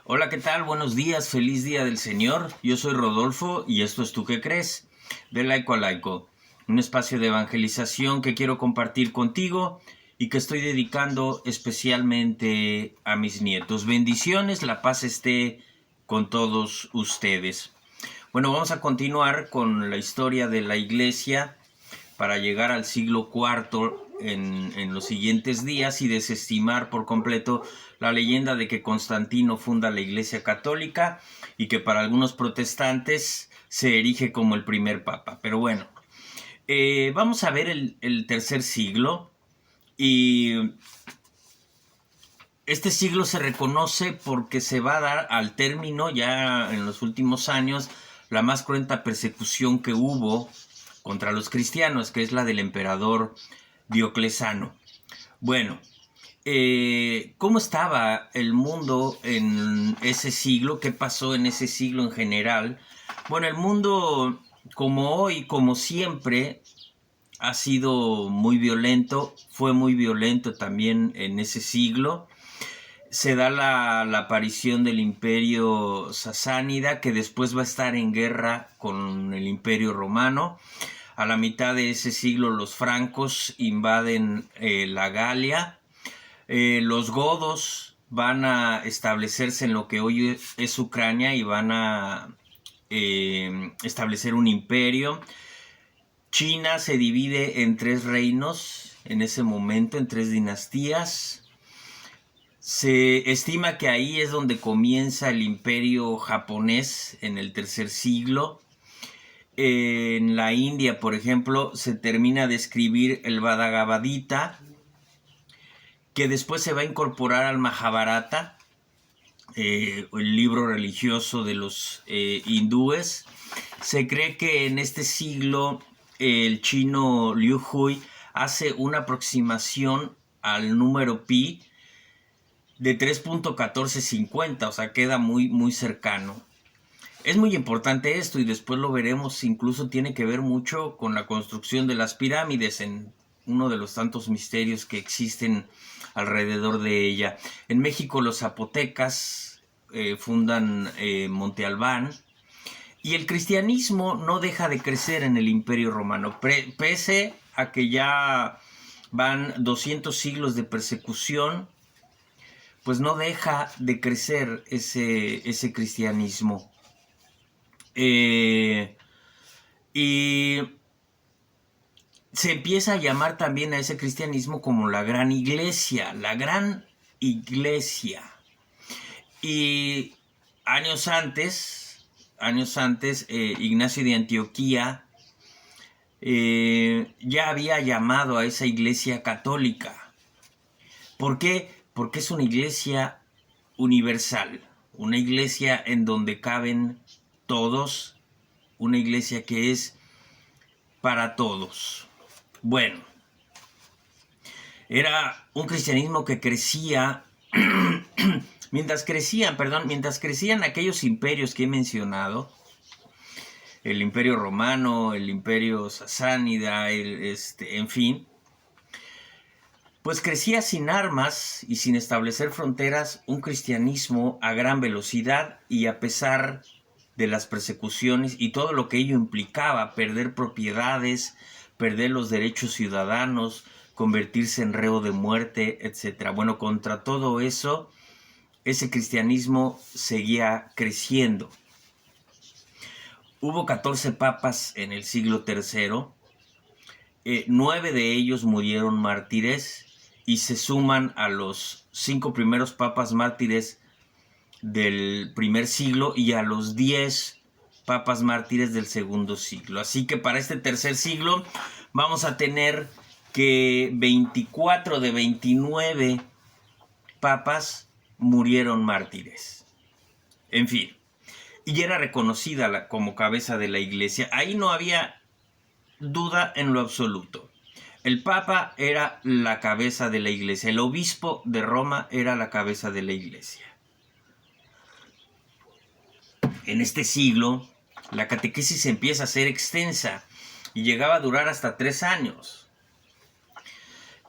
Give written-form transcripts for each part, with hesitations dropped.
Hola, ¿qué tal? Buenos días, feliz día del Señor. Yo soy Rodolfo y esto es ¿Tú qué crees? De Laico a Laico, un espacio de evangelización que quiero compartir contigo y que estoy dedicando especialmente a mis nietos. Bendiciones, la paz esté con todos ustedes. Bueno, vamos a continuar con la historia de la iglesia para llegar al siglo IV en los siguientes días y desestimar por completo la leyenda de que Constantino funda la Iglesia Católica y que para algunos protestantes se erige como el primer papa. Pero bueno, vamos a ver el tercer siglo y este siglo se reconoce porque se va a dar al término ya en los últimos años la más cruenta persecución que hubo contra los cristianos, que es la del emperador Diocleciano. Bueno, ¿cómo estaba el mundo en ese siglo? ¿Qué pasó en ese siglo en general? Bueno, el mundo, como hoy, como siempre, ha sido muy violento, fue muy violento también en ese siglo. Se da la aparición del imperio sasánida, que después va a estar en guerra con el imperio romano. A la mitad de ese siglo los francos invaden la Galia. Los godos van a establecerse en lo que hoy es Ucrania y van a establecer un imperio. China se divide en 3 reinos en ese momento, en 3 dinastías. Se estima que ahí es donde comienza el imperio japonés en el tercer siglo. En la India, por ejemplo, se termina de escribir el Bhagavad Gita, que después se va a incorporar al Mahabharata, el libro religioso de los hindúes. Se cree que en este siglo el chino Liu Hui hace una aproximación al número pi de 3.1450, o sea, queda muy cercano. Es muy importante esto y después lo veremos, incluso tiene que ver mucho con la construcción de las pirámides, en uno de los tantos misterios que existen alrededor de ella. En México los zapotecas fundan Monte Albán y el cristianismo no deja de crecer en el Imperio Romano, pese a que ya van 200 siglos de persecución, pues no deja de crecer ese cristianismo. Y se empieza a llamar también a ese cristianismo como la gran iglesia, la gran iglesia. Y años antes, Ignacio de Antioquía ya había llamado a esa iglesia católica. ¿Por qué? Porque es una iglesia universal, una iglesia en donde caben todos, una iglesia que es para todos. Bueno, era un cristianismo que crecía, mientras crecían aquellos imperios que he mencionado, el imperio romano, el imperio sasánida, en fin, pues crecía sin armas y sin establecer fronteras un cristianismo a gran velocidad y a pesar de las persecuciones y todo lo que ello implicaba, perder propiedades, perder los derechos ciudadanos, convertirse en reo de muerte, etc. Bueno, contra todo eso, ese cristianismo seguía creciendo. Hubo 14 papas en el siglo III, 9 de ellos murieron mártires y se suman a los 5 primeros papas mártires del primer siglo y a los 10 papas mártires del segundo siglo. Así que para este tercer siglo vamos a tener que 24 de 29 papas murieron mártires. En fin, y era reconocida como cabeza de la iglesia. Ahí no había duda en lo absoluto. El papa era la cabeza de la iglesia, el obispo de Roma era la cabeza de la iglesia. En este siglo, la catequesis empieza a ser extensa y llegaba a durar hasta 3 años.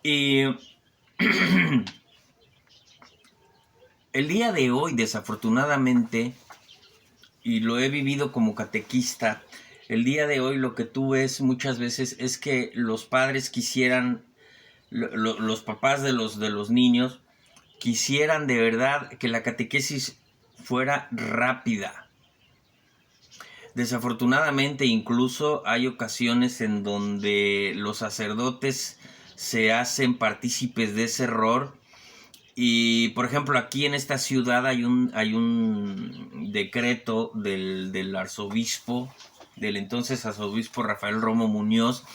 Y El día de hoy, desafortunadamente, y lo he vivido como catequista, el día de hoy lo que tú ves muchas veces es que los padres quisieran, los papás de los niños, quisieran de verdad que la catequesis fuera rápida. Desafortunadamente, incluso hay ocasiones en donde los sacerdotes se hacen partícipes de ese error. Y por ejemplo, aquí en esta ciudad hay un decreto del arzobispo, del entonces arzobispo Rafael Romo Muñoz.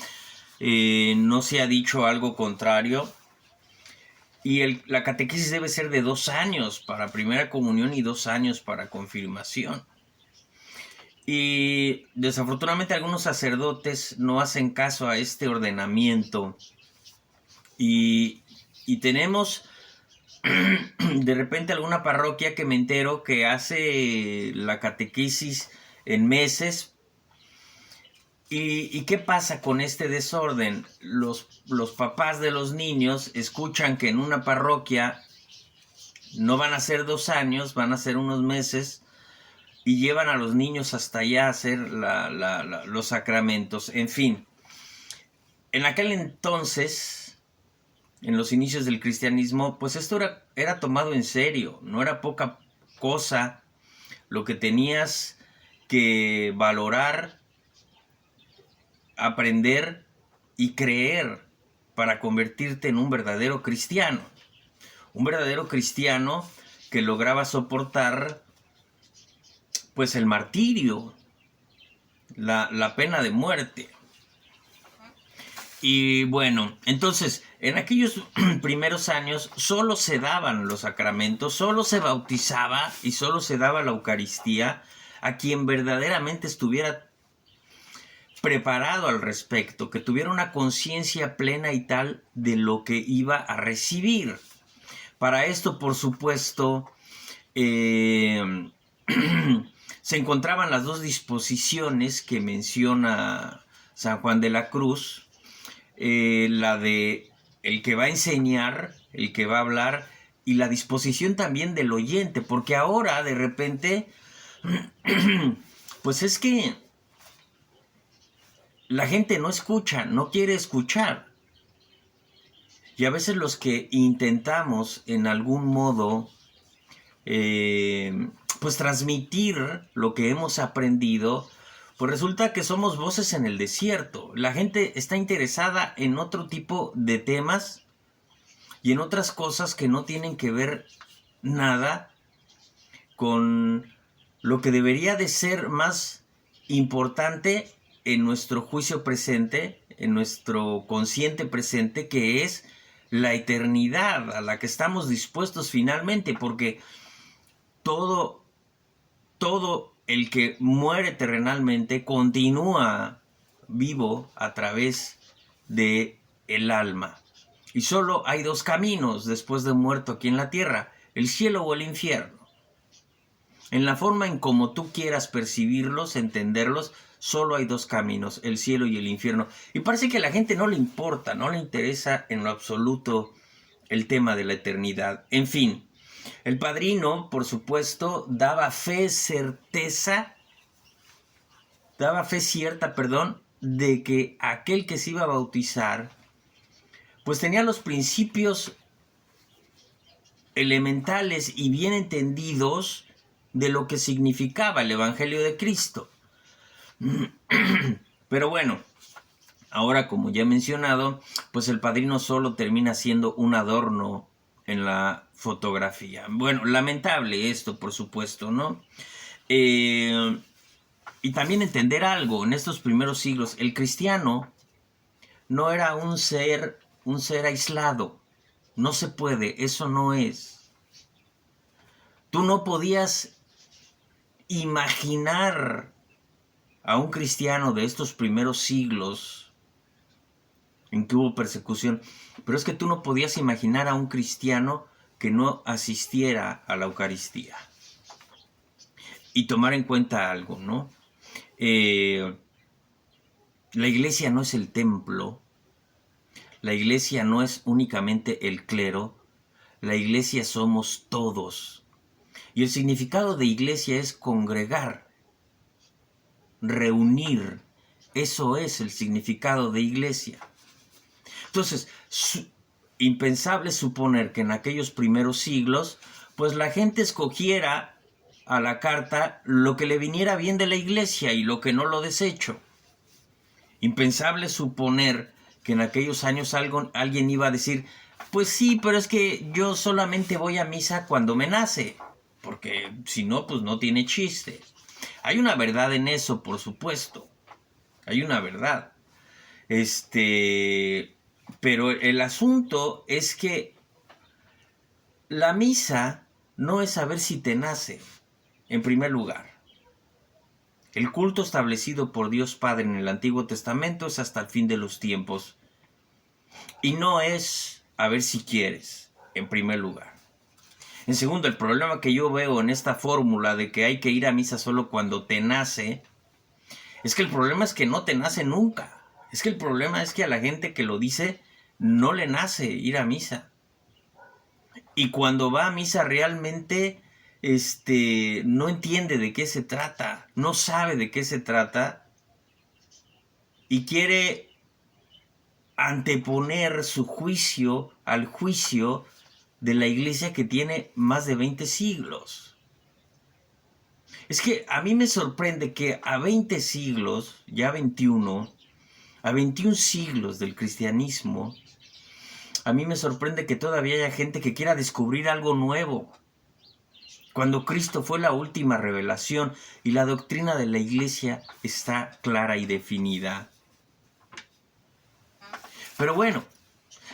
No se ha dicho algo contrario. Y la catequesis debe ser de 2 años para primera comunión y 2 años para confirmación. Y desafortunadamente algunos sacerdotes no hacen caso a este ordenamiento. Y tenemos de repente alguna parroquia que me entero que hace la catequesis en meses. ¿Y qué pasa con este desorden? Los papás de los niños escuchan que en una parroquia no van a ser 2 años, van a ser unos meses, y llevan a los niños hasta allá a hacer los sacramentos. En fin, en aquel entonces, en los inicios del cristianismo, pues esto era tomado en serio, no era poca cosa lo que tenías que valorar, aprender y creer para convertirte en un verdadero cristiano. Un verdadero cristiano que lograba soportar pues el martirio, la pena de muerte. Y bueno, entonces, en aquellos primeros años solo se daban los sacramentos, solo se bautizaba y solo se daba la Eucaristía a quien verdaderamente estuviera preparado al respecto, que tuviera una conciencia plena y tal de lo que iba a recibir. Para esto, por supuesto, se encontraban las 2 disposiciones que menciona San Juan de la Cruz, la de el que va a enseñar, el que va a hablar, y la disposición también del oyente, porque ahora de repente, pues es que la gente no escucha, no quiere escuchar. Y a veces los que intentamos en algún modo pues transmitir lo que hemos aprendido, pues resulta que somos voces en el desierto. La gente está interesada en otro tipo de temas y en otras cosas que no tienen que ver nada con lo que debería de ser más importante en nuestro juicio presente, en nuestro consciente presente, que es la eternidad a la que estamos dispuestos finalmente, porque todo el que muere terrenalmente continúa vivo a través de el alma. Y solo hay 2 caminos después de muerto aquí en la tierra, el cielo o el infierno. En la forma en como tú quieras percibirlos, entenderlos, solo hay 2 caminos, el cielo y el infierno. Y parece que a la gente no le importa, no le interesa en lo absoluto el tema de la eternidad. En fin, el padrino, por supuesto, daba fe cierta, de que aquel que se iba a bautizar, pues tenía los principios elementales y bien entendidos de lo que significaba el Evangelio de Cristo. Pero bueno, ahora, como ya he mencionado, pues el padrino solo termina siendo un adorno en la fotografía. Bueno, lamentable esto, por supuesto, ¿no? Y también entender algo, en estos primeros siglos, el cristiano no era un ser aislado. No se puede, eso no es. Tú no podías imaginar a un cristiano de estos primeros siglos en que hubo persecución, pero es que tú no podías imaginar a un cristiano que no asistiera a la Eucaristía. Y tomar en cuenta algo, ¿no? La iglesia no es el templo, la iglesia no es únicamente el clero, la iglesia somos todos. Y el significado de iglesia es congregar, reunir. Eso es el significado de iglesia. Entonces, impensable suponer que en aquellos primeros siglos, pues la gente escogiera a la carta lo que le viniera bien de la iglesia y lo que no lo desecho. Impensable suponer que en aquellos años alguien iba a decir, pues sí, pero es que yo solamente voy a misa cuando me nace, porque si no, pues no tiene chiste. Hay una verdad en eso, por supuesto. Hay una verdad. Pero el asunto es que la misa no es saber si te nace, en primer lugar. El culto establecido por Dios Padre en el Antiguo Testamento es hasta el fin de los tiempos. Y no es a ver si quieres, en primer lugar. En segundo, el problema que yo veo en esta fórmula de que hay que ir a misa solo cuando te nace, es que el problema es que no te nace nunca. Es que el problema es que a la gente que lo dice no le nace ir a misa. Y cuando va a misa realmente no entiende de qué se trata, no sabe de qué se trata y quiere anteponer su juicio al juicio de la iglesia que tiene más de 20 siglos. Es que a mí me sorprende que a 20 siglos, ya 21, a 21 siglos del cristianismo, a mí me sorprende que todavía haya gente que quiera descubrir algo nuevo. Cuando Cristo fue la última revelación y la doctrina de la iglesia está clara y definida. Pero bueno,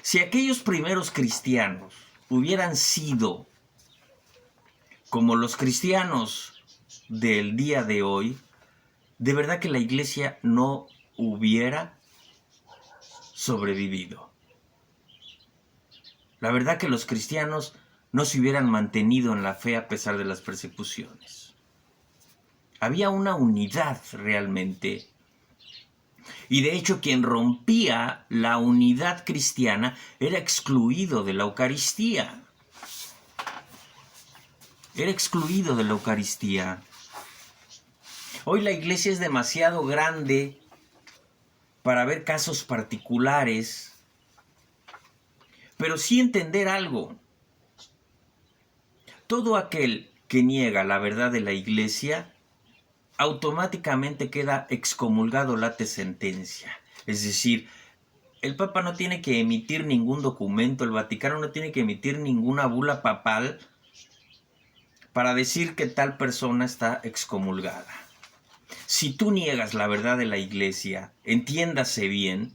si aquellos primeros cristianos hubieran sido como los cristianos del día de hoy, de verdad que la iglesia no hubiera sobrevivido. La verdad que los cristianos no se hubieran mantenido en la fe a pesar de las persecuciones. Había una unidad realmente. Y de hecho quien rompía la unidad cristiana era excluido de la Eucaristía. Era excluido de la Eucaristía. Hoy la iglesia es demasiado grande para ver casos particulares, pero sí entender algo. Todo aquel que niega la verdad de la iglesia automáticamente queda excomulgado late sentencia. Es decir, el Papa no tiene que emitir ningún documento, el Vaticano no tiene que emitir ninguna bula papal para decir que tal persona está excomulgada. Si tú niegas la verdad de la iglesia, entiéndase bien,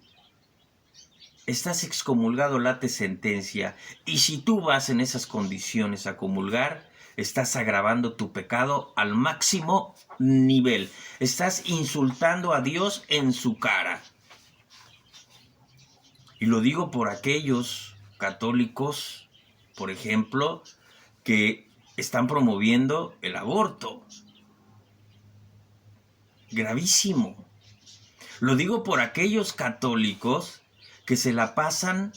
estás excomulgado late sentencia, y si tú vas en esas condiciones a comulgar, estás agravando tu pecado al máximo nivel. Estás insultando a Dios en su cara. Y lo digo por aquellos católicos, por ejemplo, que están promoviendo el aborto. Gravísimo. Lo digo por aquellos católicos que se la pasan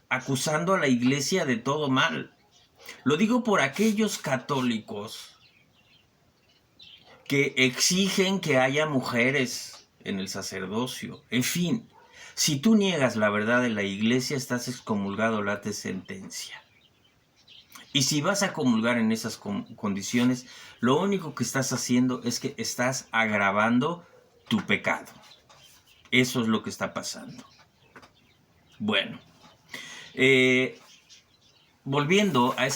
acusando a la iglesia de todo mal. Lo digo por aquellos católicos que exigen que haya mujeres en el sacerdocio. En fin, si tú niegas la verdad de la iglesia, estás excomulgado late sentencia. Y si vas a comulgar en esas condiciones, lo único que estás haciendo es que estás agravando tu pecado. Eso es lo que está pasando. Bueno, volviendo a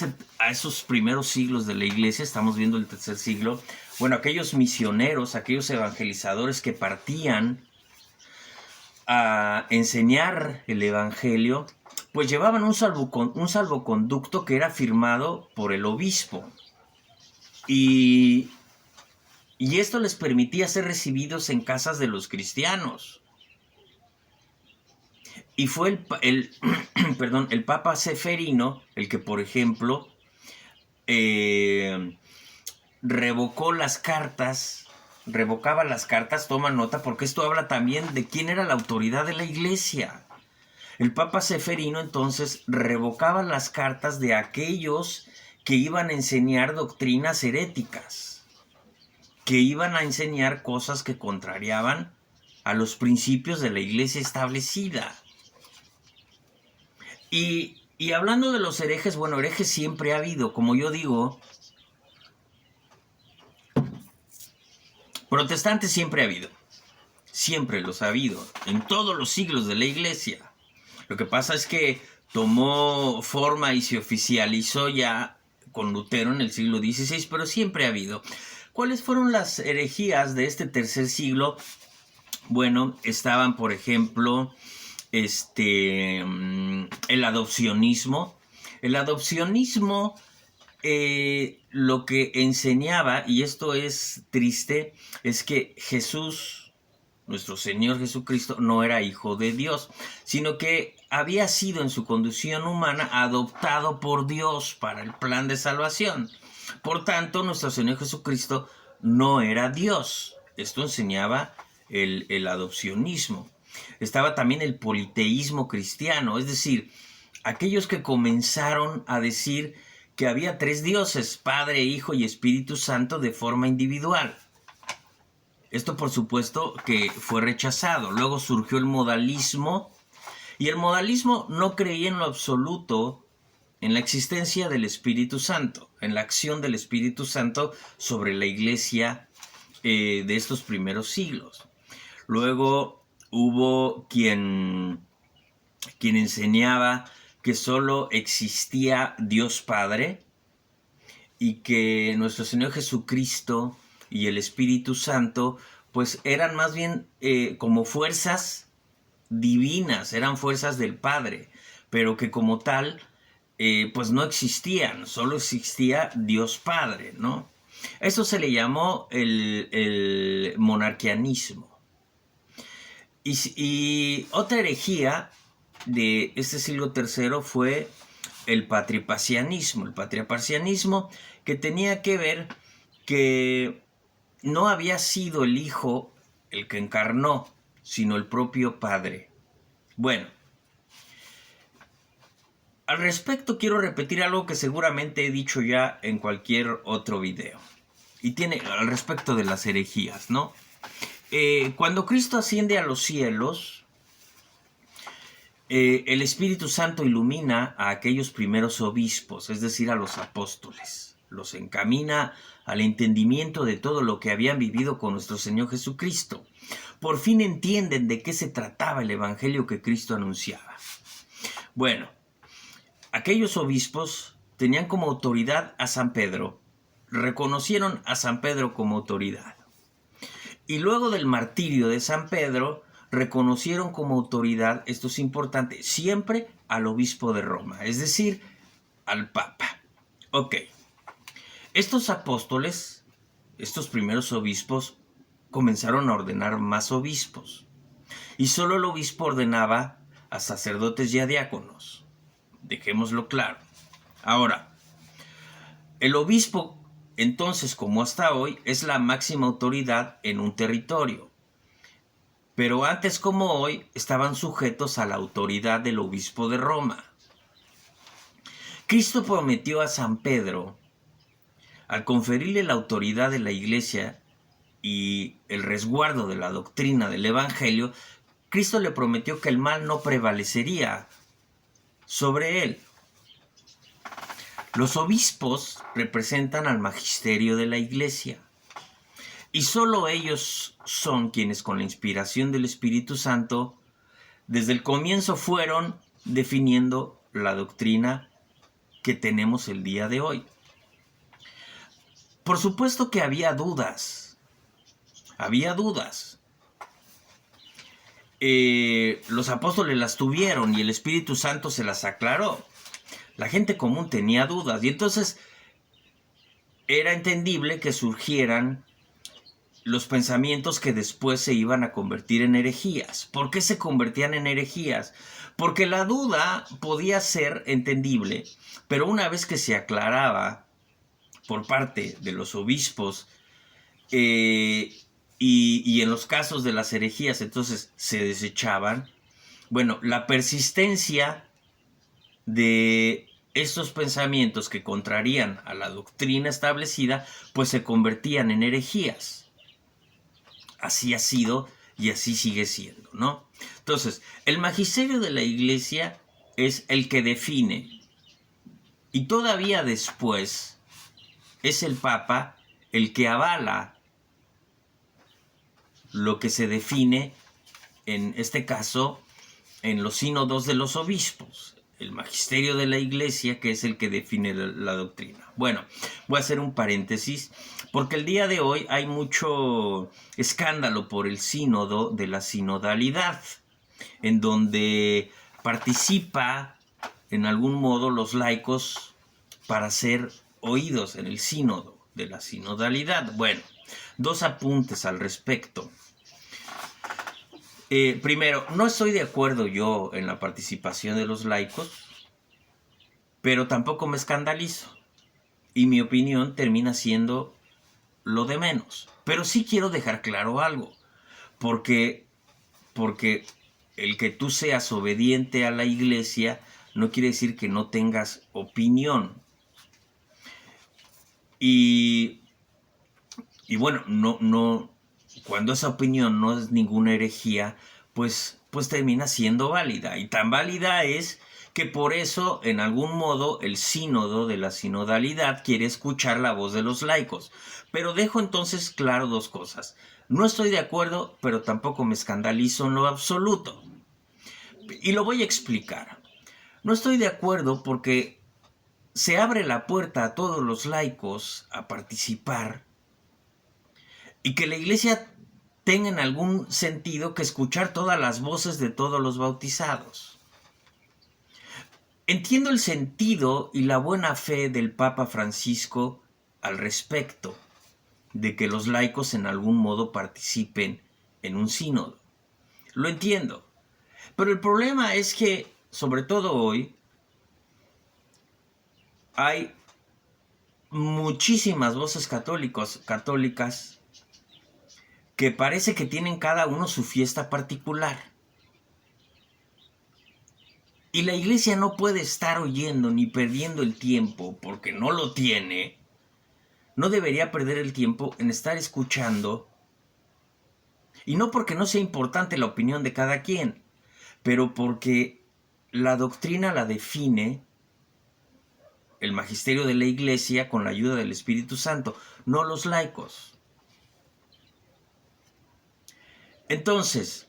esos primeros siglos de la iglesia, estamos viendo el tercer siglo. Bueno, aquellos misioneros, aquellos evangelizadores que partían a enseñar el evangelio, pues llevaban un salvoconducto que era firmado por el obispo. Y esto les permitía ser recibidos en casas de los cristianos. Y fue el Papa Seferino el que, por ejemplo, revocaba las cartas, toma nota, porque esto habla también de quién era la autoridad de la iglesia. El Papa Seferino entonces revocaba las cartas de aquellos que iban a enseñar doctrinas heréticas, que iban a enseñar cosas que contrariaban a los principios de la iglesia establecida. Y hablando de los herejes, bueno, herejes siempre ha habido, como yo digo, protestantes siempre ha habido, siempre los ha habido, en todos los siglos de la iglesia. Lo que pasa es que tomó forma y se oficializó ya con Lutero en el siglo XVI, pero siempre ha habido. ¿Cuáles fueron las herejías de este tercer siglo? Bueno, estaban, por ejemplo, el adopcionismo. El adopcionismo lo que enseñaba, y esto es triste, es que Jesús, nuestro Señor Jesucristo, no era hijo de Dios, sino que había sido en su condición humana adoptado por Dios para el plan de salvación. Por tanto, nuestro Señor Jesucristo no era Dios. Esto enseñaba el adopcionismo. Estaba también el politeísmo cristiano, es decir, aquellos que comenzaron a decir que había tres dioses, Padre, Hijo y Espíritu Santo, de forma individual. Esto, por supuesto, que fue rechazado. Luego surgió el modalismo, y el modalismo no creía en lo absoluto en la existencia del Espíritu Santo, en la acción del Espíritu Santo sobre la iglesia de estos primeros siglos. Luego hubo quien enseñaba que solo existía Dios Padre y que nuestro Señor Jesucristo y el Espíritu Santo pues eran más bien como fuerzas divinas, eran fuerzas del Padre, pero que como tal pues no existían, solo existía Dios Padre, ¿no? Eso se le llamó el monarquianismo. Y otra herejía de este siglo III fue el patripacianismo. El patripacianismo que tenía que ver que no había sido el Hijo el que encarnó, sino el propio Padre. Bueno, al respecto quiero repetir algo que seguramente he dicho ya en cualquier otro video. Y tiene al respecto de las herejías, ¿no? Cuando Cristo asciende a los cielos, el Espíritu Santo ilumina a aquellos primeros obispos, es decir, a los apóstoles. Los encamina al entendimiento de todo lo que habían vivido con nuestro Señor Jesucristo. Por fin entienden de qué se trataba el evangelio que Cristo anunciaba. Bueno, aquellos obispos tenían como autoridad a San Pedro. Reconocieron a San Pedro como autoridad. Y luego del martirio de San Pedro, reconocieron como autoridad, esto es importante, siempre al obispo de Roma, es decir, al Papa. Ok. Estos apóstoles, estos primeros obispos, comenzaron a ordenar más obispos. Y solo el obispo ordenaba a sacerdotes y a diáconos. Dejémoslo claro. Ahora, el obispo, entonces, como hasta hoy, es la máxima autoridad en un territorio. Pero antes como hoy, estaban sujetos a la autoridad del obispo de Roma. Cristo prometió a San Pedro, al conferirle la autoridad de la iglesia y el resguardo de la doctrina del evangelio, Cristo le prometió que el mal no prevalecería sobre él. Los obispos representan al magisterio de la iglesia y solo ellos son quienes con la inspiración del Espíritu Santo desde el comienzo fueron definiendo la doctrina que tenemos el día de hoy. Por supuesto que había dudas. Los apóstoles las tuvieron y el Espíritu Santo se las aclaró. La gente común tenía dudas y entonces era entendible que surgieran los pensamientos que después se iban a convertir en herejías. ¿Por qué se convertían en herejías? Porque la duda podía ser entendible, pero una vez que se aclaraba por parte de los obispos y en los casos de las herejías entonces se desechaban, bueno, la persistencia de estos pensamientos que contrarían a la doctrina establecida, pues se convertían en herejías. Así ha sido y así sigue siendo, ¿no? Entonces, el magisterio de la Iglesia es el que define, y todavía después es el Papa el que avala lo que se define, en este caso, en los sínodos de los obispos. El magisterio de la Iglesia, que es el que define la doctrina. Bueno, voy a hacer un paréntesis, porque el día de hoy hay mucho escándalo por el sínodo de la sinodalidad, en donde participa en algún modo los laicos para ser oídos en el sínodo de la sinodalidad. Bueno, dos apuntes al respecto. Primero, no estoy de acuerdo yo en la participación de los laicos, pero tampoco me escandalizo. Y mi opinión termina siendo lo de menos. Pero sí quiero dejar claro algo, porque el que tú seas obediente a la Iglesia no quiere decir que no tengas opinión. Y bueno, no, cuando esa opinión no es ninguna herejía, pues termina siendo válida. Y tan válida es que por eso, en algún modo, el sínodo de la sinodalidad quiere escuchar la voz de los laicos. Pero dejo entonces claro dos cosas. No estoy de acuerdo, pero tampoco me escandalizo en lo absoluto. Y lo voy a explicar. No estoy de acuerdo porque se abre la puerta a todos los laicos a participar, y que la Iglesia tenga en algún sentido que escuchar todas las voces de todos los bautizados. Entiendo el sentido y la buena fe del Papa Francisco al respecto de que los laicos en algún modo participen en un sínodo. Lo entiendo. Pero el problema es que, sobre todo hoy, hay muchísimas voces católicas que parece que tienen cada uno su fiesta particular. Y la Iglesia no puede estar oyendo ni perdiendo el tiempo, porque no lo tiene. No debería perder el tiempo en estar escuchando, y no porque no sea importante la opinión de cada quien, pero porque la doctrina la define el magisterio de la Iglesia con la ayuda del Espíritu Santo, no los laicos. Entonces,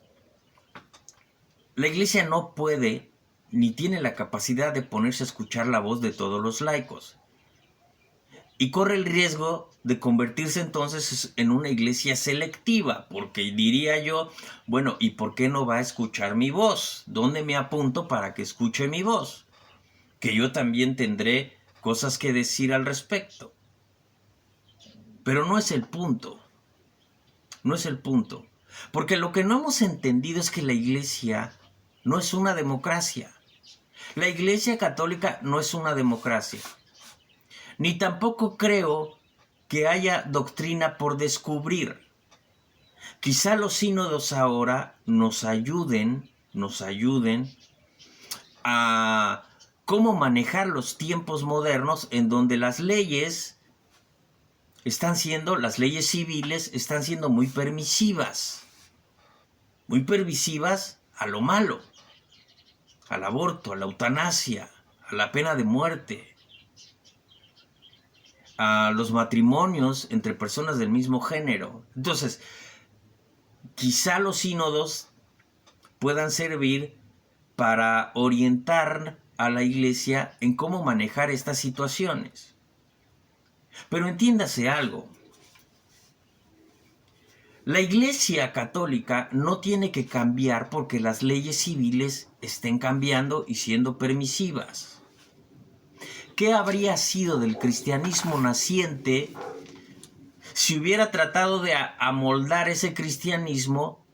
la Iglesia no puede ni tiene la capacidad de ponerse a escuchar la voz de todos los laicos. Y corre el riesgo de convertirse entonces en una iglesia selectiva, porque diría yo, bueno, ¿y por qué no va a escuchar mi voz? ¿Dónde me apunto para que escuche mi voz? Que yo también tendré cosas que decir al respecto. Pero no es el punto. No es el punto. Porque lo que no hemos entendido es que la Iglesia no es una democracia. La Iglesia Católica no es una democracia. Ni tampoco creo que haya doctrina por descubrir. Quizá los sínodos ahora nos ayuden a cómo manejar los tiempos modernos en donde las leyes civiles están siendo muy permisivas a lo malo, al aborto, a la eutanasia, a la pena de muerte, a los matrimonios entre personas del mismo género. Entonces, quizá los sínodos puedan servir para orientar a la Iglesia en cómo manejar estas situaciones. Pero entiéndase algo. La Iglesia Católica no tiene que cambiar porque las leyes civiles estén cambiando y siendo permisivas. ¿Qué habría sido del cristianismo naciente si hubiera tratado de amoldar ese cristianismo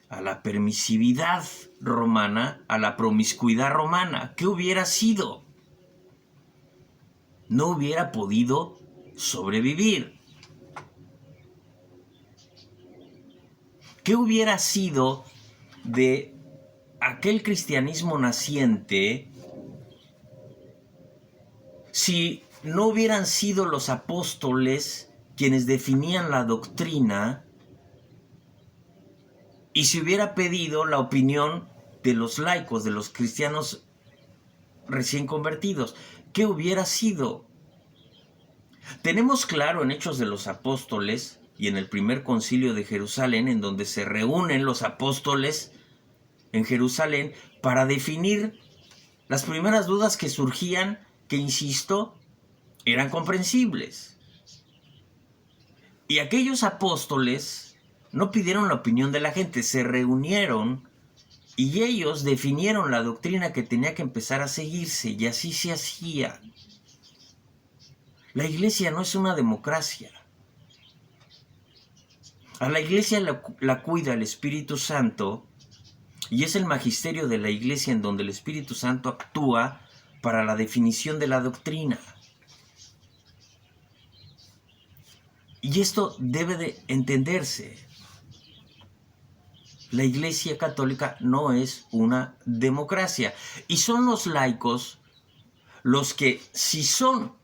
a la permisividad romana, a la promiscuidad romana? ¿Qué hubiera sido? No hubiera podido sobrevivir. ¿Qué hubiera sido de aquel cristianismo naciente si no hubieran sido los apóstoles quienes definían la doctrina y se hubiera pedido la opinión de los laicos, de los cristianos recién convertidos. ¿Qué hubiera sido? Tenemos claro en Hechos de los Apóstoles y en el primer concilio de Jerusalén, en donde se reúnen los apóstoles en Jerusalén para definir las primeras dudas que surgían, que insisto, eran comprensibles. Y aquellos apóstoles no pidieron la opinión de la gente, se reunieron y ellos definieron la doctrina que tenía que empezar a seguirse, y así se hacía. La iglesia no es una democracia. A la iglesia la cuida el Espíritu Santo, y es el magisterio de la iglesia en donde el Espíritu Santo actúa para la definición de la doctrina. Y esto debe de entenderse. La Iglesia Católica no es una democracia. Y son los laicos los que, si son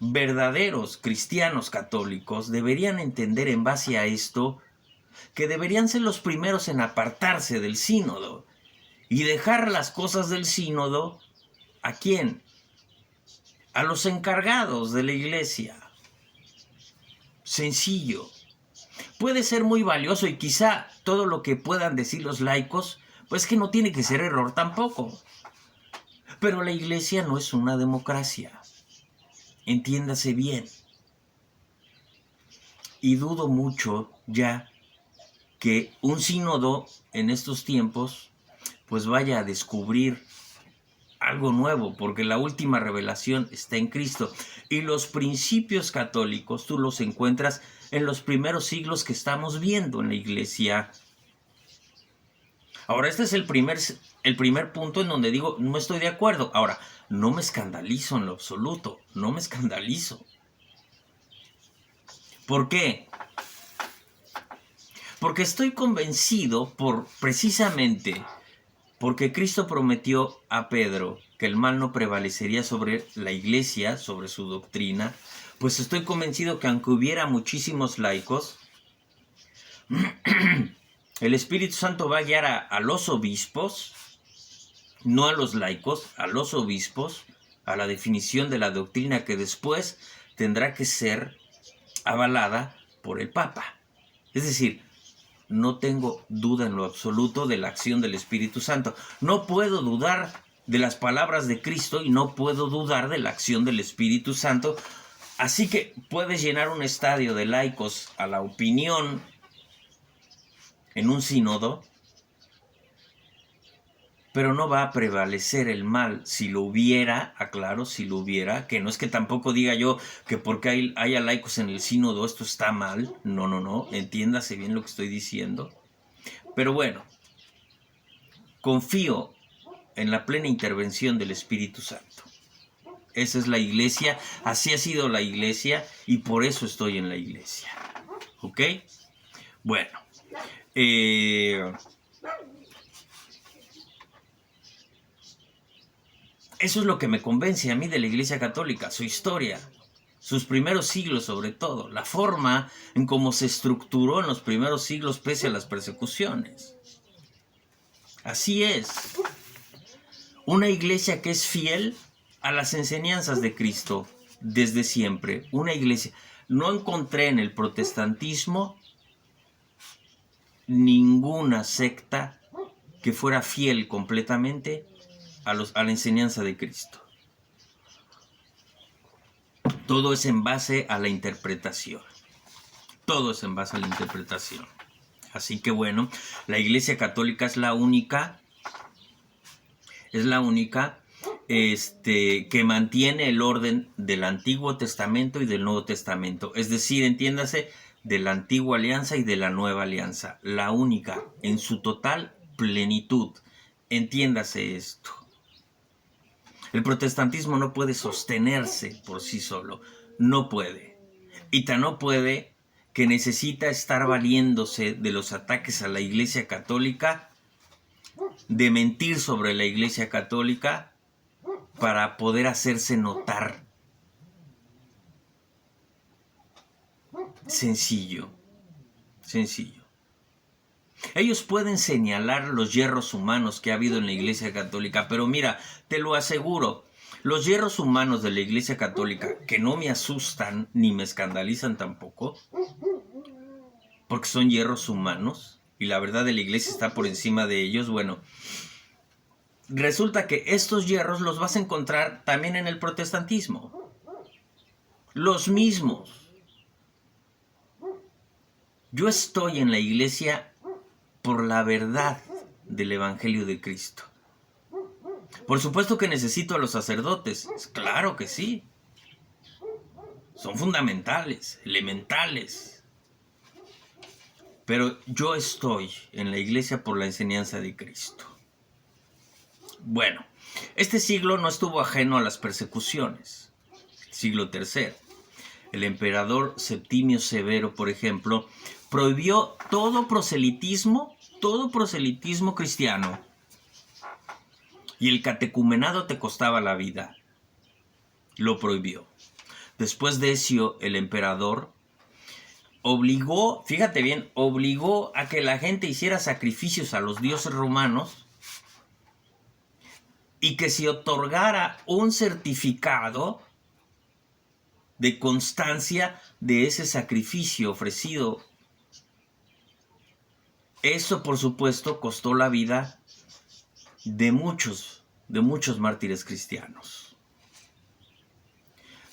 verdaderos cristianos católicos, deberían entender en base a esto que deberían ser los primeros en apartarse del sínodo y dejar las cosas del sínodo ¿a quién? A los encargados de la Iglesia. Sencillo. Puede ser muy valioso y quizá todo lo que puedan decir los laicos, pues que no tiene que ser error tampoco. Pero la iglesia no es una democracia. Entiéndase bien. Y dudo mucho ya que un sínodo en estos tiempos pues vaya a descubrir algo nuevo, porque la última revelación está en Cristo. Y los principios católicos tú los encuentras en los primeros siglos que estamos viendo en la iglesia. Ahora, este es el primer punto en donde digo, no estoy de acuerdo. Ahora, no me escandalizo en lo absoluto, no me escandalizo. ¿Por qué? Porque estoy convencido precisamente porque Cristo prometió a Pedro que el mal no prevalecería sobre la iglesia, sobre su doctrina, pues estoy convencido que aunque hubiera muchísimos laicos, el Espíritu Santo va a guiar a los obispos, no a los laicos, a los obispos, a la definición de la doctrina que después tendrá que ser avalada por el Papa. Es decir, no tengo duda en lo absoluto de la acción del Espíritu Santo. No puedo dudar de las palabras de Cristo y no puedo dudar de la acción del Espíritu Santo. Así que puedes llenar un estadio de laicos a la opinión en un sínodo, pero no va a prevalecer el mal. Si lo hubiera, aclaro, si lo hubiera, que no es que tampoco diga yo que porque haya laicos en el sínodo esto está mal. No, entiéndase bien lo que estoy diciendo. Pero bueno, confío en la plena intervención del Espíritu Santo. Esa es la iglesia, así ha sido la iglesia y por eso estoy en la iglesia. ¿Ok? Bueno, eso es lo que me convence a mí de la Iglesia Católica, su historia, sus primeros siglos sobre todo, la forma en cómo se estructuró en los primeros siglos pese a las persecuciones. Así es. Una iglesia que es fiel a las enseñanzas de Cristo desde siempre. Una iglesia. No encontré en el protestantismo ninguna secta que fuera fiel completamente a la enseñanza de Cristo. Todo es en base a la interpretación. Todo es en base a la interpretación. Así que bueno, la Iglesia Católica es la única que mantiene el orden del Antiguo Testamento y del Nuevo Testamento. Es decir, entiéndase, de la Antigua Alianza y de la Nueva Alianza. La única, en su total plenitud. Entiéndase esto. El protestantismo no puede sostenerse por sí solo. No puede. Y tan no puede que necesita estar valiéndose de los ataques a la Iglesia Católica, de mentir sobre la Iglesia Católica, para poder hacerse notar. Sencillo, sencillo. Ellos pueden señalar los yerros humanos que ha habido en la Iglesia Católica, pero mira, te lo aseguro, los yerros humanos de la Iglesia Católica, que no me asustan ni me escandalizan tampoco, porque son yerros humanos, y la verdad de la Iglesia está por encima de ellos, bueno, resulta que estos yerros los vas a encontrar también en el protestantismo. Los mismos. Yo estoy en la Iglesia por la verdad del Evangelio de Cristo. Por supuesto que necesito a los sacerdotes, claro que sí. Son fundamentales, elementales. Pero yo estoy en la Iglesia por la enseñanza de Cristo. Bueno, este siglo no estuvo ajeno a las persecuciones. Siglo III. El emperador Septimio Severo, por ejemplo, prohibió todo proselitismo cristiano. Y el catecumenado te costaba la vida. Lo prohibió. Después Decio, el emperador, obligó, fíjate bien, obligó a que la gente hiciera sacrificios a los dioses romanos y que se otorgara un certificado de constancia de ese sacrificio ofrecido. Eso, por supuesto, costó la vida de muchos mártires cristianos.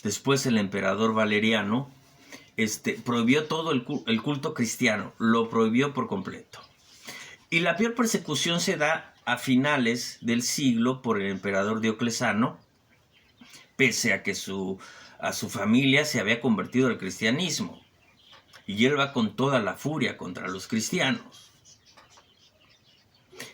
Después el emperador Valeriano prohibió todo el culto cristiano, lo prohibió por completo. Y la peor persecución se da a finales del siglo por el emperador Diocleciano, pese a que a su familia se había convertido al cristianismo. Y él va con toda la furia contra los cristianos.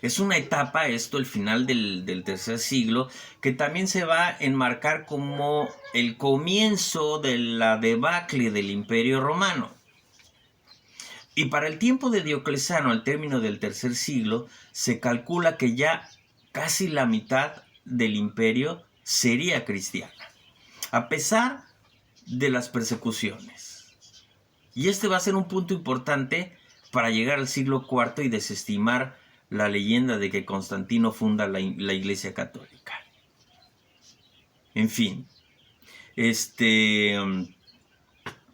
Es una etapa, el final del tercer siglo, que también se va a enmarcar como el comienzo de la debacle del Imperio Romano. Y para el tiempo de Diocleciano, al término del tercer siglo, se calcula que ya casi la mitad del imperio sería cristiana, a pesar de las persecuciones. Y va a ser un punto importante para llegar al siglo IV y desestimar la leyenda de que Constantino funda la Iglesia Católica. En fin,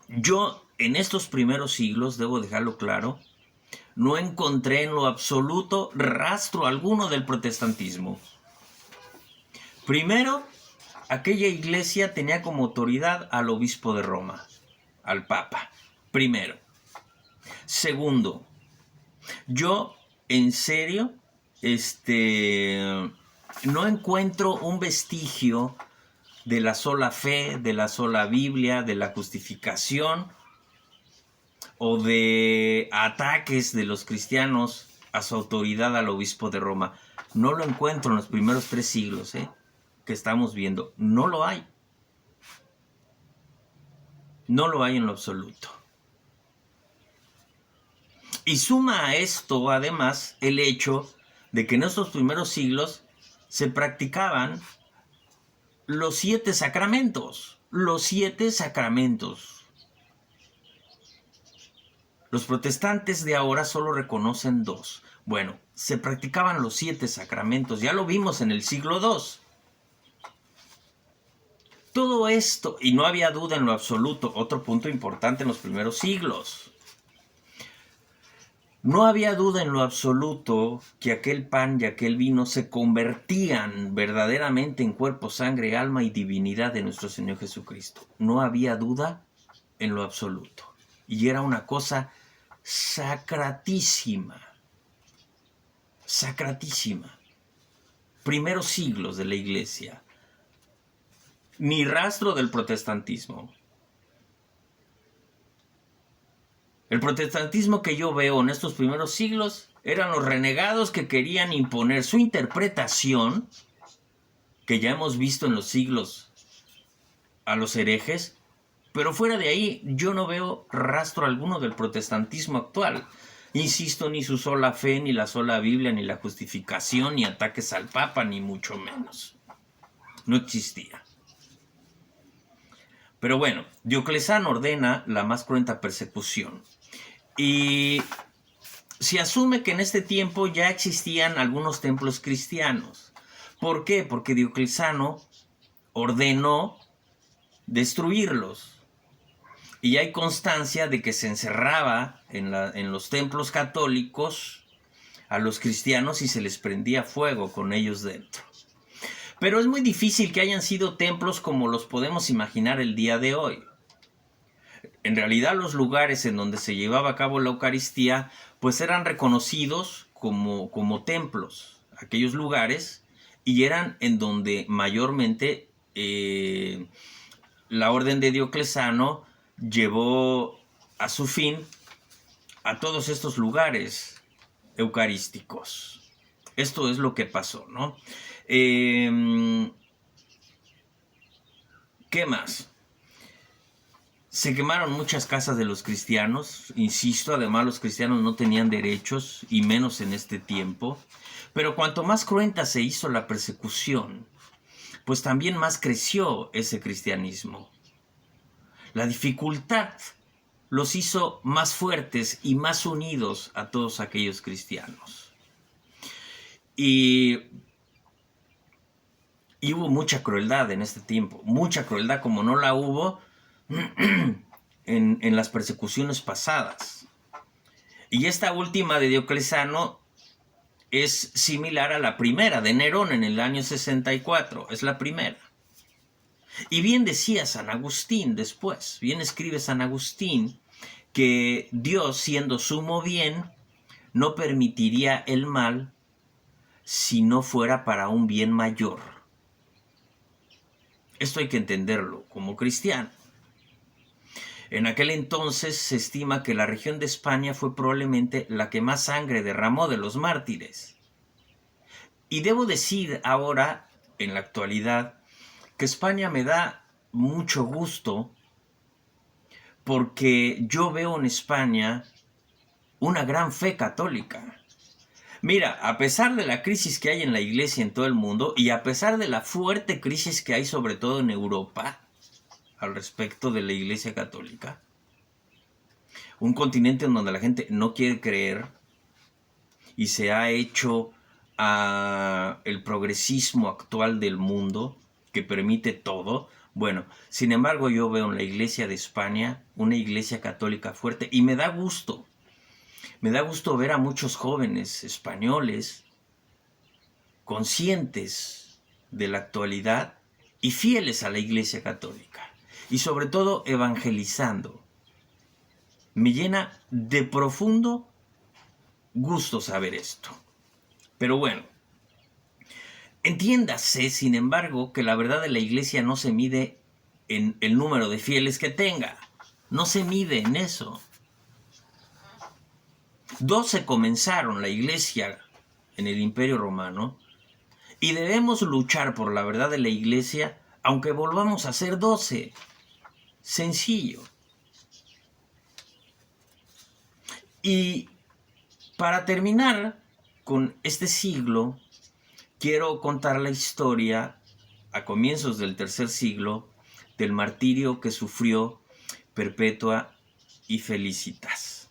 yo en estos primeros siglos, debo dejarlo claro, no encontré en lo absoluto rastro alguno del protestantismo. Primero, aquella iglesia tenía como autoridad al obispo de Roma, al Papa. Primero. Segundo, yo en serio, no encuentro un vestigio de la sola fe, de la sola Biblia, de la justificación o de ataques de los cristianos a su autoridad al obispo de Roma. No lo encuentro en los primeros 3 siglos que estamos viendo. No lo hay. No lo hay en lo absoluto. Y suma a esto, además, el hecho de que en estos primeros siglos se practicaban los 7 sacramentos. Los 7 sacramentos. Los protestantes de ahora solo reconocen 2. Bueno, se practicaban los 7 sacramentos. Ya lo vimos en el siglo II. Todo esto, y no había duda en lo absoluto, otro punto importante en los primeros siglos. No había duda en lo absoluto que aquel pan y aquel vino se convertían verdaderamente en cuerpo, sangre, alma y divinidad de nuestro Señor Jesucristo. No había duda en lo absoluto. Y era una cosa sacratísima. Sacratísima. Primeros siglos de la Iglesia. Ni rastro del protestantismo. El protestantismo que yo veo en estos primeros siglos eran los renegados que querían imponer su interpretación, que ya hemos visto en los siglos a los herejes, pero fuera de ahí yo no veo rastro alguno del protestantismo actual. Insisto, ni su sola fe, ni la sola Biblia, ni la justificación, ni ataques al Papa, ni mucho menos. no existía. Pero bueno, Diocleciano ordena la más cruenta persecución. Y se asume que en este tiempo ya existían algunos templos cristianos. ¿Por qué? Porque Diocleciano ordenó destruirlos. Y hay constancia de que se encerraba en los templos católicos a los cristianos y se les prendía fuego con ellos dentro. Pero es muy difícil que hayan sido templos como los podemos imaginar el día de hoy. En realidad los lugares en donde se llevaba a cabo la Eucaristía pues eran reconocidos como templos, aquellos lugares, y eran en donde mayormente la orden de Diocleciano llevó a su fin a todos estos lugares eucarísticos. Esto es lo que pasó, ¿no? ¿Qué más? Se quemaron muchas casas de los cristianos, insisto, además los cristianos no tenían derechos, y menos en este tiempo. Pero cuanto más cruenta se hizo la persecución, pues también más creció ese cristianismo. La dificultad los hizo más fuertes y más unidos a todos aquellos cristianos. Y hubo mucha crueldad en este tiempo, mucha crueldad como no la hubo en las persecuciones pasadas. Y esta última de Diocleciano es similar a la primera de Nerón en el año 64, es la primera. Y bien decía San Agustín después, bien escribe San Agustín, que Dios, siendo sumo bien, no permitiría el mal si no fuera para un bien mayor. Esto hay que entenderlo como cristiano. En aquel entonces se estima que la región de España fue probablemente la que más sangre derramó de los mártires. Y debo decir ahora, en la actualidad, que España me da mucho gusto porque yo veo en España una gran fe católica. Mira, a pesar de la crisis que hay en la iglesia en todo el mundo y a pesar de la fuerte crisis que hay sobre todo en Europa al respecto de la iglesia católica, un continente en donde la gente no quiere creer y se ha hecho el progresismo actual del mundo que permite todo. Bueno, sin embargo yo veo en la iglesia de España una iglesia católica fuerte y me da gusto. Me da gusto ver a muchos jóvenes españoles conscientes de la actualidad y fieles a la iglesia católica. Y sobre todo evangelizando. Me llena de profundo gusto saber esto. Pero bueno, entiéndase, sin embargo, que la verdad de la iglesia no se mide en el número de fieles que tenga. No se mide en eso. 12 comenzaron la iglesia en el Imperio Romano y debemos luchar por la verdad de la iglesia aunque volvamos a ser 12. Sencillo. Y para terminar con este siglo, quiero contar la historia a comienzos del tercer siglo del martirio que sufrió Perpetua y Felicitas.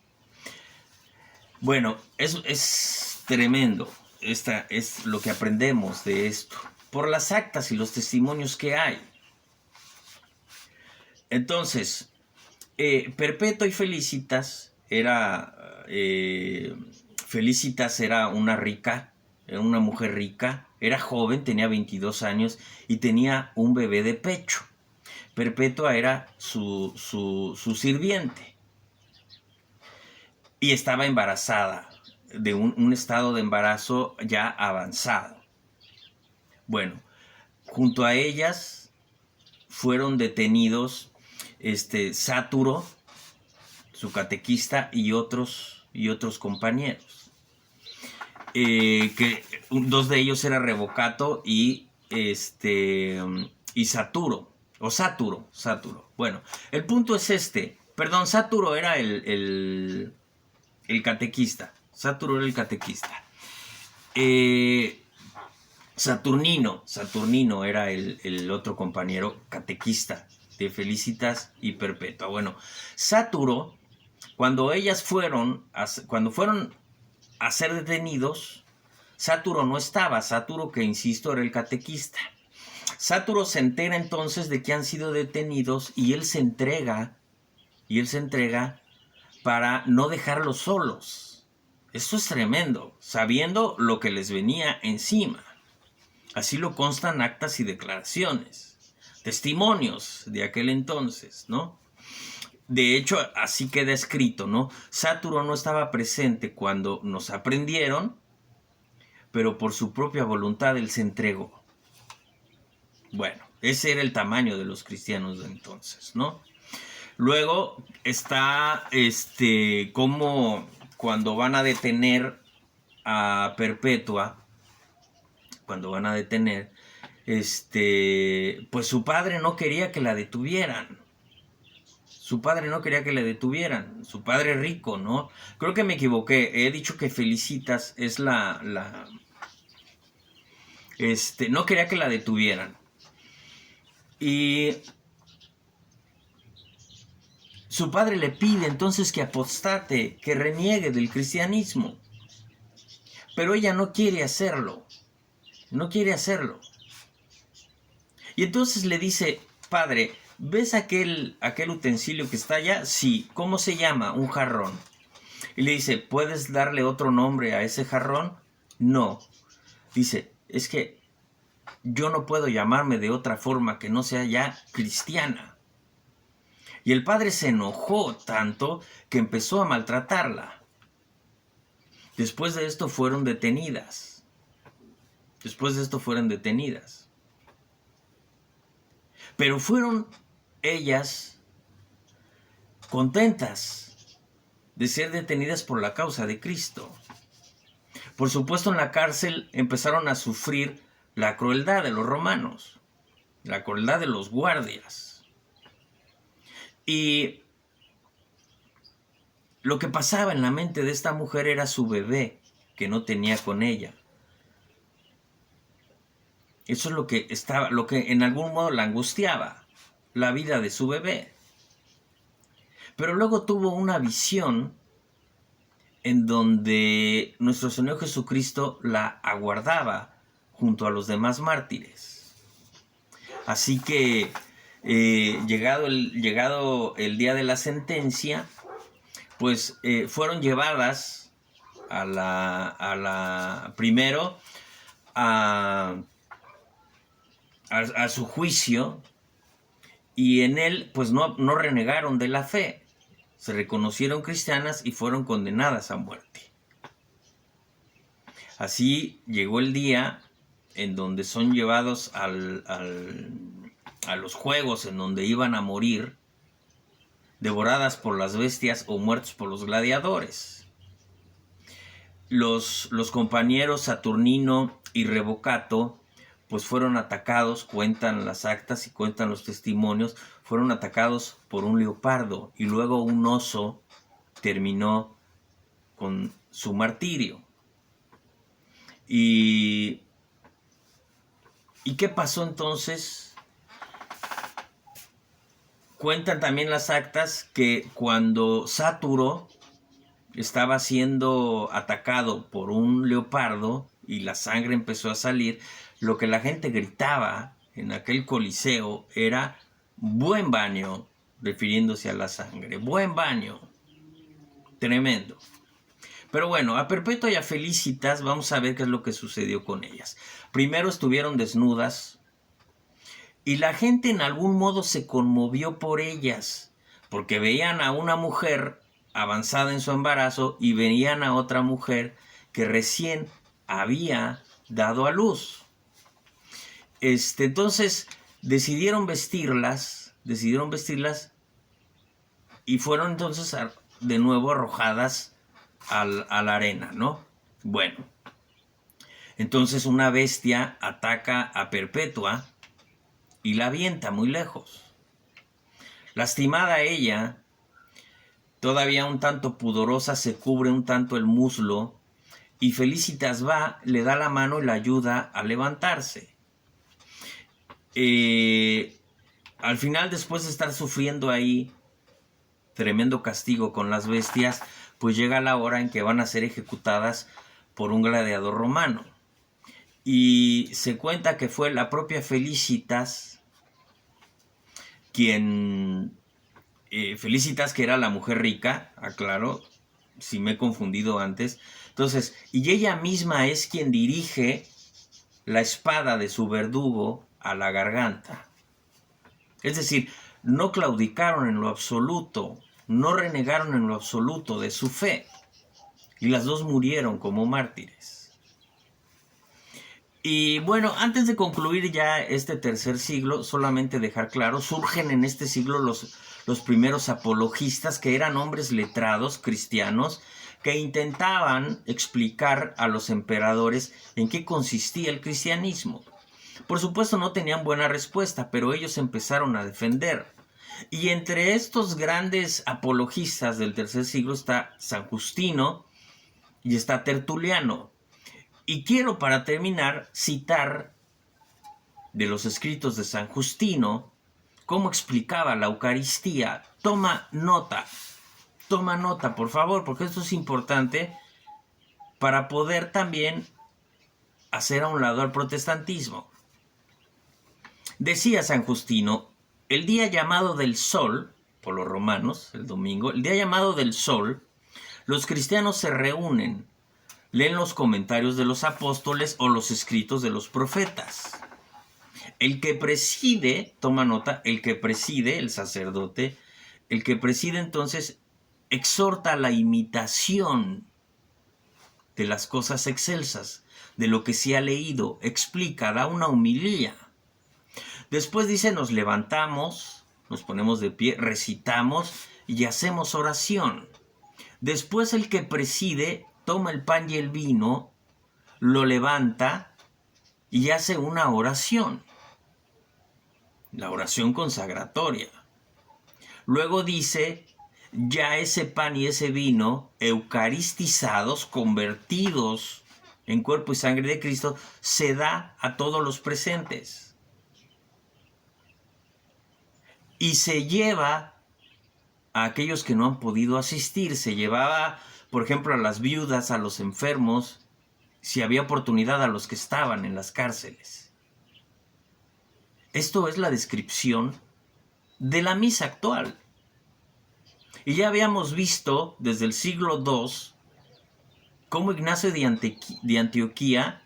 Bueno, es tremendo. Esta es lo que aprendemos de esto, por las actas y los testimonios que hay. Entonces, Perpetua y Felicitas Felicitas era una rica, era una mujer rica, era joven, tenía 22 años y tenía un bebé de pecho. Perpetua era su sirviente y estaba embarazada, de un estado de embarazo ya avanzado. Bueno, junto a ellas fueron detenidos Sáturo, su catequista, y otros compañeros. Que dos de ellos era Revocato y Saturo, o Sáturo. Bueno, el punto es perdón, Sáturo era el catequista. Sáturo era el catequista. Saturnino era el otro compañero catequista de Felicitas y Perpetua. Bueno, Sáturo, cuando fueron a ser detenidos, Sáturo no estaba. Sáturo, que insisto, era el catequista. Sáturo se entera entonces de que han sido detenidos y él se entrega para no dejarlos solos. Esto es tremendo, sabiendo lo que les venía encima. Así lo constan actas y declaraciones, testimonios de aquel entonces, ¿no? De hecho, así queda escrito, ¿no? Sáturo no estaba presente cuando nos aprendieron, pero por su propia voluntad él se entregó. Bueno, ese era el tamaño de los cristianos de entonces, ¿no? Luego está como cuando van a detener a Perpetua, pues su padre no quería que la detuvieran. Su padre rico, ¿no? Creo que me equivoqué. He dicho que Felicitas es no quería que la detuvieran. Y su padre le pide entonces que apostate, que reniegue del cristianismo. Pero ella no quiere hacerlo. Y entonces le dice, padre, ¿ves aquel utensilio que está allá? Sí. ¿Cómo se llama? Un jarrón. Y le dice, ¿puedes darle otro nombre a ese jarrón? No. Dice, es que yo no puedo llamarme de otra forma que no sea ya cristiana. Y el padre se enojó tanto que empezó a maltratarla. Después de esto fueron detenidas. Pero fueron ellas contentas de ser detenidas por la causa de Cristo. Por supuesto, en la cárcel empezaron a sufrir la crueldad de los romanos, la crueldad de los guardias. Y lo que pasaba en la mente de esta mujer era su bebé que no tenía con ella. Eso es lo que en algún modo la angustiaba, la vida de su bebé. Pero luego tuvo una visión en donde nuestro Señor Jesucristo la aguardaba junto a los demás mártires. Así que llegado el día de la sentencia, pues fueron llevadas primero a su juicio, y en él pues no renegaron de la fe, se reconocieron cristianas y fueron condenadas a muerte. Así llegó el día en donde son llevados a los juegos en donde iban a morir, devoradas por las bestias o muertos por los gladiadores. Los compañeros Saturnino y Revocato pues fueron atacados, cuentan las actas y cuentan los testimonios, fueron atacados por un leopardo y luego un oso terminó con su martirio. ¿Y qué pasó entonces? Cuentan también las actas que cuando Sáturo estaba siendo atacado por un leopardo y la sangre empezó a salir, lo que la gente gritaba en aquel coliseo era buen baño, refiriéndose a la sangre. Buen baño. Tremendo. Pero bueno, a Perpetua y a Felicitas vamos a ver qué es lo que sucedió con ellas. Primero estuvieron desnudas y la gente en algún modo se conmovió por ellas, porque veían a una mujer avanzada en su embarazo y veían a otra mujer que recién había dado a luz. Entonces decidieron vestirlas y fueron entonces de nuevo arrojadas a la arena, ¿no? Bueno, entonces una bestia ataca a Perpetua y la avienta muy lejos. Lastimada ella, todavía un tanto pudorosa, se cubre un tanto el muslo y Felicitas va, le da la mano y la ayuda a levantarse. Al final, después de estar sufriendo ahí tremendo castigo con las bestias, pues llega la hora en que van a ser ejecutadas por un gladiador romano. Y se cuenta que fue la propia Felicitas quien... Felicitas, que era la mujer rica, aclaro, si me he confundido antes. Entonces, y ella misma es quien dirige la espada de su verdugo a la garganta. Es decir, no claudicaron en lo absoluto, no renegaron en lo absoluto de su fe. Y las dos murieron como mártires. Y bueno, antes de concluir ya este tercer siglo, solamente dejar claro, surgen en este siglo los primeros apologistas, que eran hombres letrados cristianos que intentaban explicar a los emperadores en qué consistía el cristianismo. Por supuesto no tenían buena respuesta, pero ellos empezaron a defender. Y entre estos grandes apologistas del tercer siglo está San Justino y está Tertuliano. Y quiero, para terminar, citar de los escritos de San Justino cómo explicaba la Eucaristía. Toma nota, por favor, porque esto es importante para poder también hacer a un lado al protestantismo. Decía San Justino, el día llamado del sol, por los romanos, el domingo, el día llamado del sol, los cristianos se reúnen, leen los comentarios de los apóstoles o los escritos de los profetas. El que preside, toma nota, el que preside, el sacerdote, el que preside entonces exhorta a la imitación de las cosas excelsas, de lo que se ha leído, explica, da una homilía. Después dice, nos levantamos, nos ponemos de pie, recitamos y hacemos oración. Después el que preside toma el pan y el vino, lo levanta y hace una oración. La oración consagratoria. Luego dice, ya ese pan y ese vino, eucaristizados, convertidos en cuerpo y sangre de Cristo, se da a todos los presentes. Y se lleva a aquellos que no han podido asistir. Se llevaba, por ejemplo, a las viudas, a los enfermos, si había oportunidad, a los que estaban en las cárceles. Esto es la descripción de la misa actual. Y ya habíamos visto desde el siglo II cómo Ignacio de Antioquía,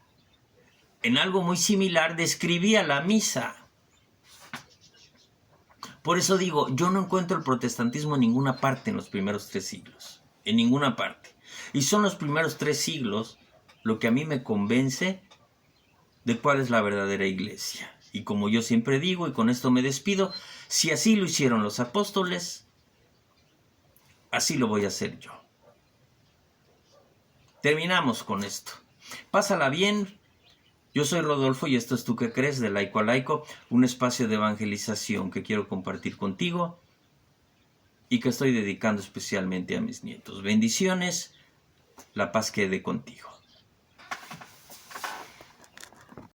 en algo muy similar, describía la misa. Por eso digo, yo no encuentro el protestantismo en ninguna parte en los primeros 3 siglos. En ninguna parte. Y son los primeros 3 siglos lo que a mí me convence de cuál es la verdadera iglesia. Y como yo siempre digo, y con esto me despido, si así lo hicieron los apóstoles, así lo voy a hacer yo. Terminamos con esto. Pásala bien. Yo soy Rodolfo y esto es Tú qué crees, de Laico a Laico, un espacio de evangelización que quiero compartir contigo y que estoy dedicando especialmente a mis nietos. Bendiciones, la paz quede contigo.